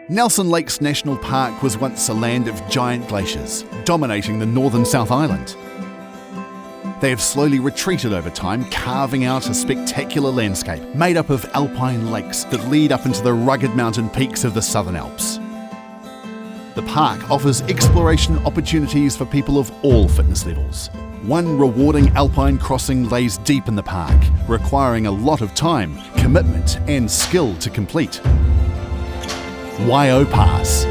Nelson Lakes National Park was once a land of giant glaciers, dominating the northern South Island. They have slowly retreated over time, carving out a spectacular landscape made up of alpine lakes that lead up into the rugged mountain peaks of the Southern Alps. The park offers exploration opportunities for people of all fitness levels. One rewarding alpine crossing lays deep in the park, requiring a lot of time, commitment and skill to complete. Waiau Pass.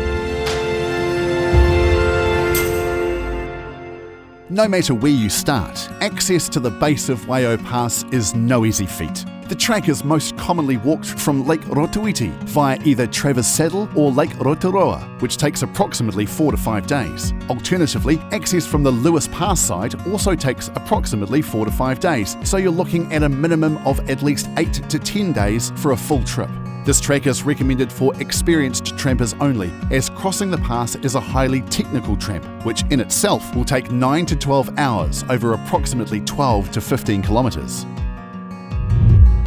No matter where you start, access to the base of Waiau Pass is no easy feat. The track is most commonly walked from Lake Rotoiti via either Traverse Saddle or Lake Rotorua, which takes approximately 4 to 5 days. Alternatively, access from the Lewis Pass side also takes approximately 4 to 5 days, so you're looking at a minimum of at least 8 to 10 days for a full trip. This track is recommended for experienced trampers only, as crossing the pass is a highly technical tramp, which in itself will take 9 to 12 hours over approximately 12 to 15 kilometres.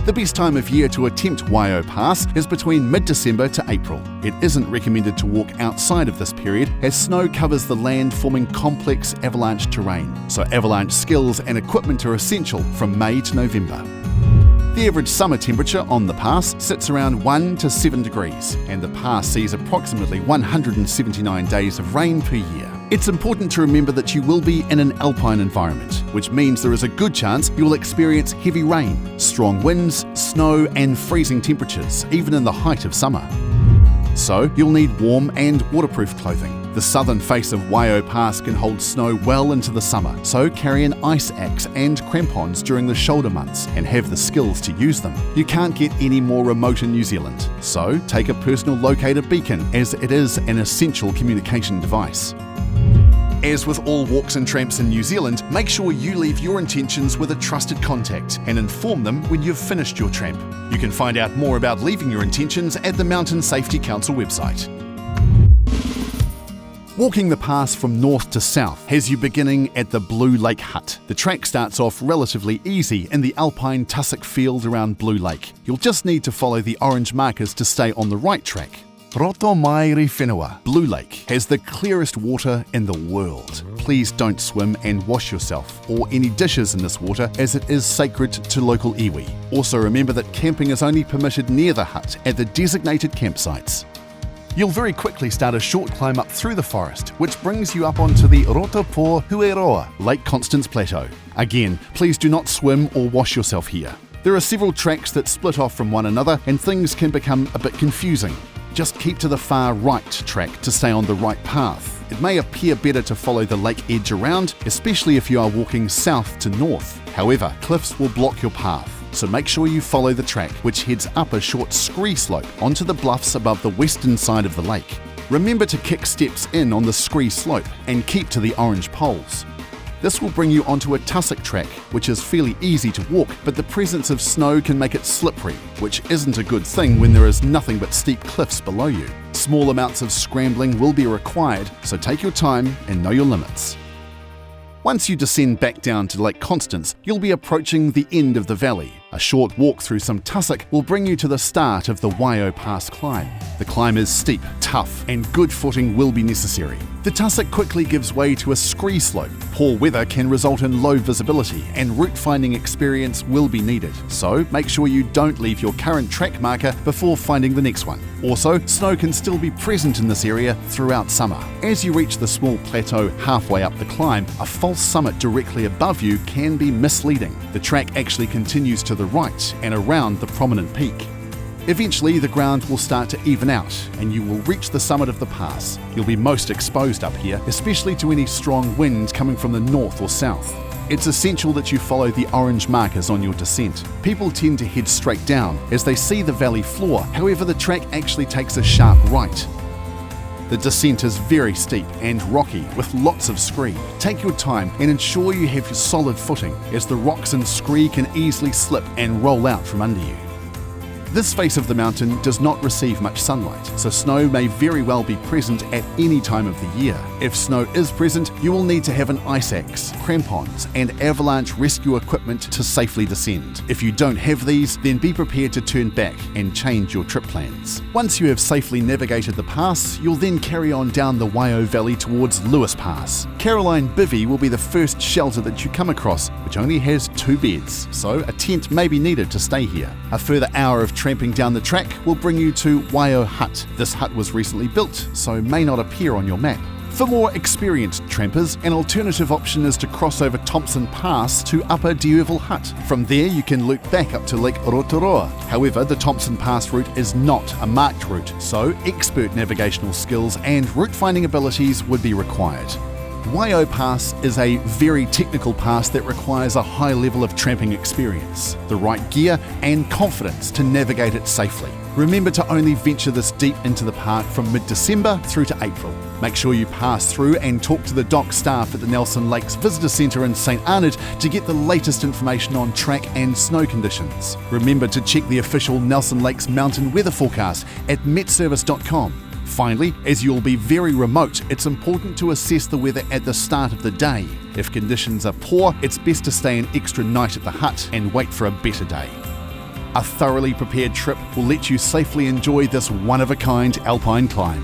The best time of year to attempt Waiau Pass is between mid-December to April. It isn't recommended to walk outside of this period, as snow covers the land, forming complex avalanche terrain, so avalanche skills and equipment are essential from May to November. The average summer temperature on the pass sits around 1 to 7 degrees, and the pass sees approximately 179 days of rain per year. It's important to remember that you will be in an alpine environment, which means there is a good chance you will experience heavy rain, strong winds, snow and freezing temperatures, even in the height of summer. So you'll need warm and waterproof clothing. The southern face of Waiau Pass can hold snow well into the summer, so carry an ice axe and crampons during the shoulder months and have the skills to use them. You can't get any more remote in New Zealand, so take a personal locator beacon, as it is an essential communication device. As with all walks and tramps in New Zealand, make sure you leave your intentions with a trusted contact and inform them when you've finished your tramp. You can find out more about leaving your intentions at the Mountain Safety Council website. Walking the pass from north to south has you beginning at the Blue Lake Hut. The track starts off relatively easy in the alpine tussock field around Blue Lake. You'll just need to follow the orange markers to stay on the right track. Roto Mai Whenua, Blue Lake, has the clearest water in the world. Please don't swim and wash yourself or any dishes in this water, as it is sacred to local iwi. Also remember that camping is only permitted near the hut at the designated campsites. You'll very quickly start a short climb up through the forest, which brings you up onto the Rotopo Hueroa, Lake Constance Plateau. Again, please do not swim or wash yourself here. There are several tracks that split off from one another and things can become a bit confusing. Just keep to the far right track to stay on the right path. It may appear better to follow the lake edge around, especially if you are walking south to north. However, cliffs will block your path, so make sure you follow the track, which heads up a short scree slope onto the bluffs above the western side of the lake. Remember to kick steps in on the scree slope and keep to the orange poles. This will bring you onto a tussock track, which is fairly easy to walk, but the presence of snow can make it slippery, which isn't a good thing when there is nothing but steep cliffs below you. Small amounts of scrambling will be required, so take your time and know your limits. Once you descend back down to Lake Constance, you'll be approaching the end of the valley. A short walk through some tussock will bring you to the start of the Waiau Pass climb. The climb is steep, tough, and good footing will be necessary. The tussock quickly gives way to a scree slope. Poor weather can result in low visibility, and route finding experience will be needed. So make sure you don't leave your current track marker before finding the next one. Also, snow can still be present in this area throughout summer. As you reach the small plateau halfway up the climb, a false summit directly above you can be misleading. The track actually continues to the right and around the prominent peak. Eventually, the ground will start to even out and you will reach the summit of the pass. You'll be most exposed up here, especially to any strong wind coming from the north or south. It's essential that you follow the orange markers on your descent. People tend to head straight down as they see the valley floor, however the track actually takes a sharp right. The descent is very steep and rocky with lots of scree. Take your time and ensure you have your solid footing, as the rocks and scree can easily slip and roll out from under you. This face of the mountain does not receive much sunlight, so snow may very well be present at any time of the year. If snow is present, you will need to have an ice axe, crampons, and avalanche rescue equipment to safely descend. If you don't have these, then be prepared to turn back and change your trip plans. Once you have safely navigated the pass, you'll then carry on down the Waiau Valley towards Waiau Pass. Caroline Bivvy will be the first shelter that you come across, which only has 2 beds, so a tent may be needed to stay here. A further hour of tramping down the track will bring you to Waiau Hut. This hut was recently built, so may not appear on your map. For more experienced trampers, an alternative option is to cross over Thompson Pass to Upper D'Urville Hut. From there, you can loop back up to Lake Rotorua. However, the Thompson Pass route is not a marked route, so expert navigational skills and route finding abilities would be required. Waiau Pass is a very technical pass that requires a high level of tramping experience, the right gear, and confidence to navigate it safely. Remember to only venture this deep into the park from mid-December through to April. Make sure you pass through and talk to the dock staff at the Nelson Lakes Visitor Centre in St Arnaud to get the latest information on track and snow conditions. Remember to check the official Nelson Lakes mountain weather forecast at MetService.com. Finally, as you'll be very remote, it's important to assess the weather at the start of the day. If conditions are poor, it's best to stay an extra night at the hut and wait for a better day. A thoroughly prepared trip will let you safely enjoy this one-of-a-kind alpine climb.